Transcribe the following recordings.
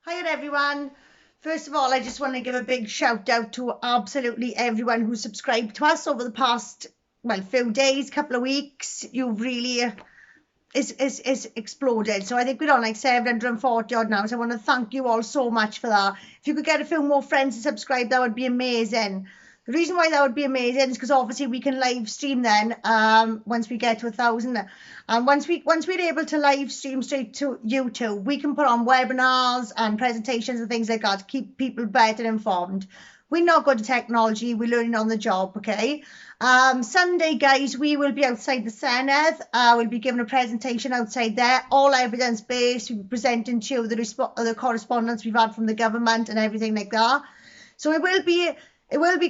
Hiya everyone. First of all, I just want to give a big shout out to absolutely everyone who subscribed to us over the past, few days, couple of weeks. You've really is exploded. So I think we're on like 740 odd now. So I want to thank you all so much for that. If you could get a few more friends to subscribe, that would be amazing. The reason why that would be amazing is because obviously we can live stream then once we get to 1,000. And once we're able to live stream straight to YouTube, we can put on webinars and presentations and things like that to keep people better informed. We're not good at technology, we're learning on the job, okay? Sunday, guys, we will be outside the senedd. We'll be giving a presentation outside there, all evidence-based. We'll be presenting to you the correspondence we've had from the government and everything like that. So it will be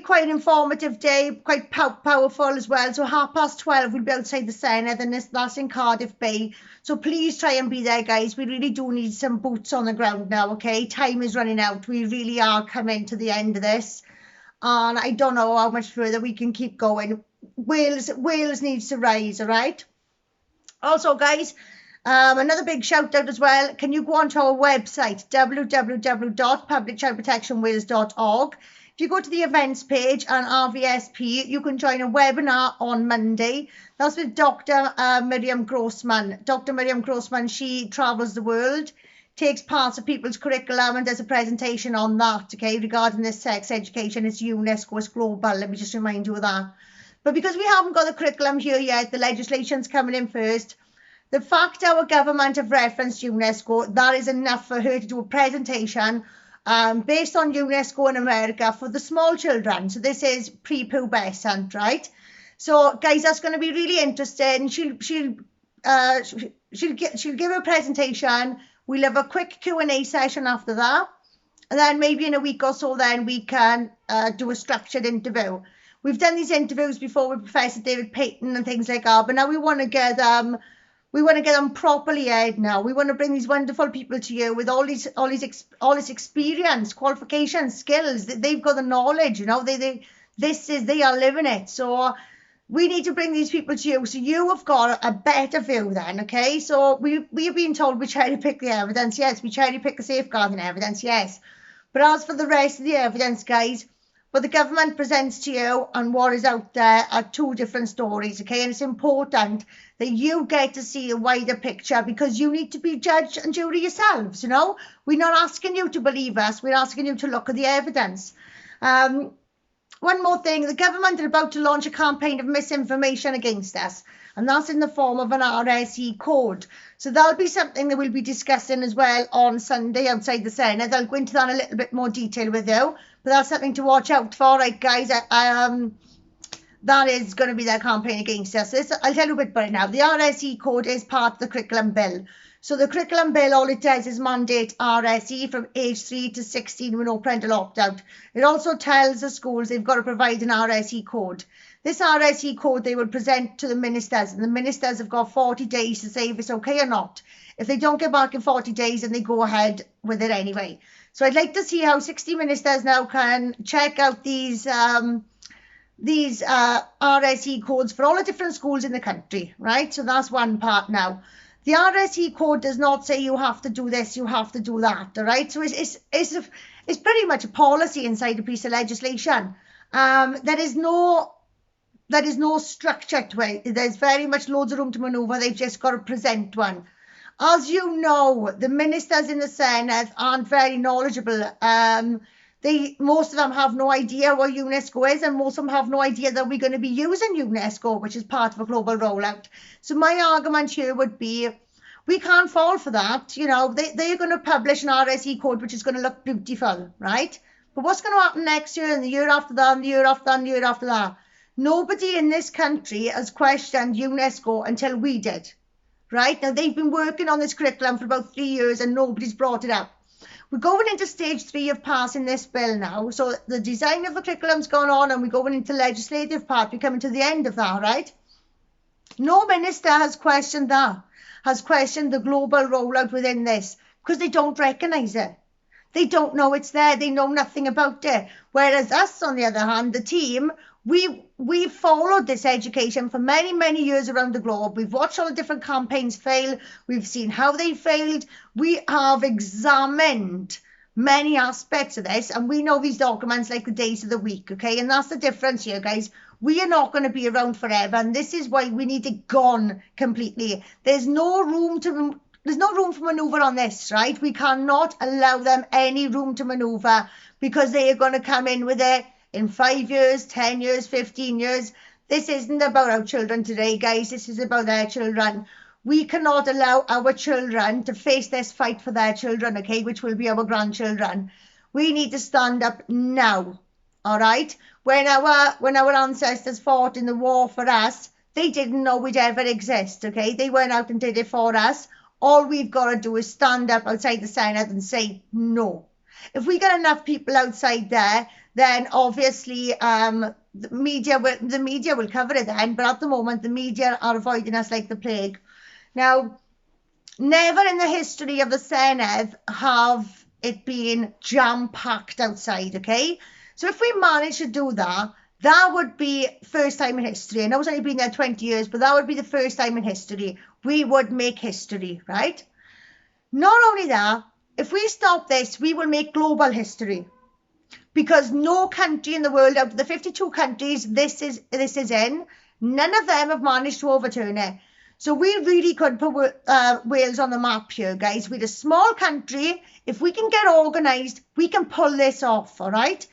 quite an informative day, quite powerful as well. So 12:30 we'll be outside the senedd, and that's in Cardiff Bay. So please try and be there, guys. We really do need some boots on the ground now, okay? Time is running out. We really are coming to the end of this. And I don't know how much further we can keep going. Wales needs to rise, all right? Also, guys, another big shout out as well. Can you go onto our website, www.publicchildprotectionwales.org. If you go to the events page and RVSP, you can join a webinar on Monday. That's with Dr. Miriam Grossman. Dr. Miriam Grossman, she travels the world, takes parts of people's curriculum and does a presentation on that, okay, regarding this sex education. It's UNESCO, it's global. Let me just remind you of that. But because we haven't got the curriculum here yet, the legislation's coming in first. The fact our government have referenced UNESCO, that is enough for her to do a presentation based on UNESCO in America for the small children. So this is prepubescent, right? So guys, that's going to be really interesting. She'll give a presentation. We'll have a quick Q&A session after that, and then maybe in a week or so then we can do a structured interview. We've done these interviews before with Professor David Payton and things like that, but now we want to get them properly aired now. We want to bring these wonderful people to you with all this experience, qualifications, skills. They've got the knowledge, you know. They are living it. So we need to bring these people to you, so you have got a better view then, okay? So we've been told we cherry pick the evidence. Yes, we cherry pick the safeguarding evidence, yes. But as for the rest of the evidence, guys, what the government presents to you and what is out there are two different stories, okay? And it's important that you get to see a wider picture, because you need to be judge and jury yourselves, you know? We're not asking you to believe us, we're asking you to look at the evidence. One more thing, the government are about to launch a campaign of misinformation against us, and that's in the form of an RSE code. So that'll be something that we'll be discussing as well on Sunday outside the Senedd. I'll go into that in a little bit more detail with you, but that's something to watch out for, right, guys? That is going to be their campaign against us. I'll tell you a bit about it now. The RSE code is part of the curriculum bill. So the curriculum bill, all it does is mandate RSE from age 3 to 16 with no parental opt-out. It also tells the schools they've got to provide an RSE code. This RSE code they will present to the ministers, and the ministers have got 40 days to say if it's okay or not. If they don't get back in 40 days, then they go ahead with it anyway. So I'd like to see how 60 ministers now can check out these RSE codes for all the different schools in the country, right? So that's one part now. The RSE code does not say you have to do this, you have to do that, all right? So it's pretty much a policy inside a piece of legislation. There is no structure to it. There's very much loads of room to manoeuvre. They've just got to present one. As you know, the ministers in the Senedd aren't very knowledgeable. Most of them have no idea what UNESCO is, and most of them have no idea that we're going to be using UNESCO, which is part of a global rollout. So my argument here would be, we can't fall for that. You know, they're going to publish an RSE code which is going to look beautiful, right? But what's going to happen next year and the year after that and the year after that and the year after that? Nobody in this country has questioned UNESCO until we did, right? Now, they've been working on this curriculum for about 3 years and nobody's brought it up. We're going into stage 3 of passing this bill now. So the design of the curriculum's gone on and we're going into legislative part. We're coming to the end of that, right? No minister has questioned that, has questioned the global rollout within this, because they don't recognise it. They don't know it's there. They know nothing about it. Whereas us, on the other hand, the team, we've followed this education for many, many years around the globe. We've watched all the different campaigns fail. We've seen how they failed. We have examined many aspects of this, and we know these documents like the days of the week, okay? And that's the difference here, guys. We are not going to be around forever, and this is why we need it gone completely. There's no room for manoeuvre on this, right? We cannot allow them any room to manoeuvre, because they are going to come in with it in 5 years, 10 years, 15 years. This isn't about our children today, guys. This is about their children. We cannot allow our children to face this fight for their children, okay, which will be our grandchildren. We need to stand up now, all right? When our ancestors fought in the war for us, they didn't know we'd ever exist, okay? They went out and did it for us. All we've got to do is stand up outside the Senedd and say no. If we get enough people outside there, then obviously the media will cover it then, but at the moment the media are avoiding us like the plague. Now, never in the history of the Senedd have it been jam-packed outside, okay? So if we manage to do that, that would be first time in history. I know it's only been there 20 years, but that would be the first time in history. We would make history, right? Not only that, if we stop this, we will make global history. Because no country in the world, out of the 52 countries this is in, none of them have managed to overturn it. So we really could put Wales on the map here, guys. We're a small country. If we can get organised, we can pull this off, all right?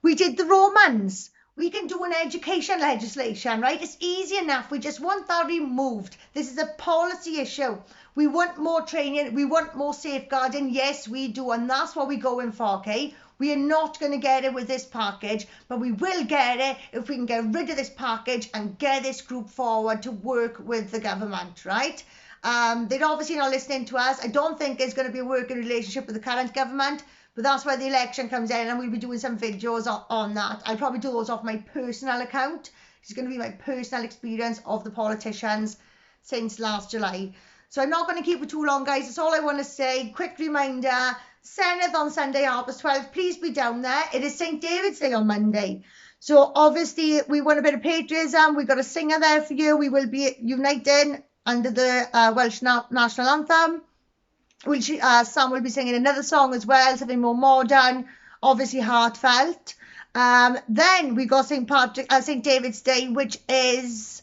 We did the Romans. We can do an education legislation, right? It's easy enough. We just want that removed. This is a policy issue. We want more training. We want more safeguarding. Yes, we do. And that's what we're going for, okay? We are not going to get it with this package, but we will get it if we can get rid of this package and get this group forward to work with the government, right? They're obviously not listening to us. I don't think there's going to be a working relationship with the current government, but that's where the election comes in, and we'll be doing some videos on that. I'll probably do those off my personal account. It's going to be my personal experience of the politicians since last July. So I'm not going to keep it too long, guys. That's all I want to say. Quick reminder, Senedd on Sunday, 12:30. Please be down there. It is St. David's Day on Monday. So obviously we want a bit of patriotism. We've got a singer there for you. We will be uniting under the Welsh National Anthem. Sam will be singing another song as well, something more modern, obviously heartfelt. Then we got St. David's Day, which is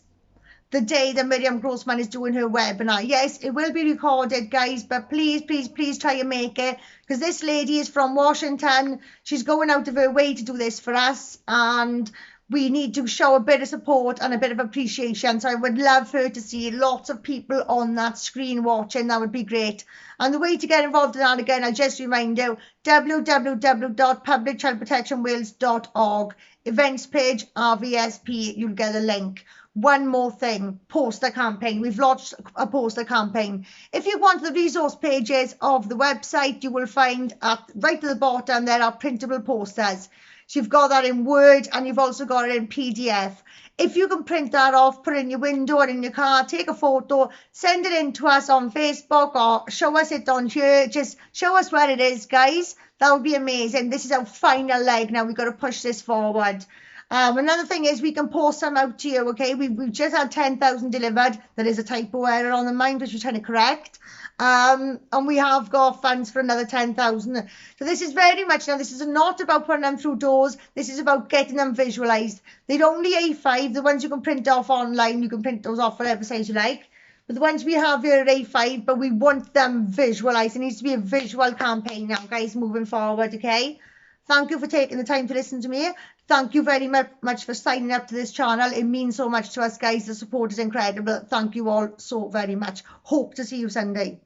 the day that Miriam Grossman is doing her webinar. Yes, it will be recorded, guys, but please, please, please try and make it, because this lady is from Washington. She's going out of her way to do this for us, and we need to show a bit of support and a bit of appreciation. So I would love for to see lots of people on that screen watching. That would be great. And the way to get involved in that, again, I just remind you, www.publicchildprotectionwales.org, events page, RVSP, you'll get a link. One more thing, poster campaign. We've launched a poster campaign. If you want the resource pages of the website, you will find right at the bottom there are printable posters. So you've got that in Word, and you've also got it in PDF. If you can print that off, put it in your window or in your car, take a photo, send it in to us on Facebook or show us it on here. Just show us where it is, guys. That would be amazing. This is our final leg now. We've got to push this forward. Another thing is we can post some out to you, okay? We've just had 10,000 delivered. There is a typo error on the mind, which we're trying to correct. And we have got funds for another 10,000. So this is very much, now this is not about putting them through doors. This is about getting them visualised. They're only A5. The ones you can print off online, you can print those off whatever size you like. But the ones we have here are A5, but we want them visualised. It needs to be a visual campaign now, guys, moving forward, okay? Thank you for taking the time to listen to me. Thank you very much for signing up to this channel. It means so much to us, guys. The support is incredible. Thank you all so very much. Hope to see you Sunday.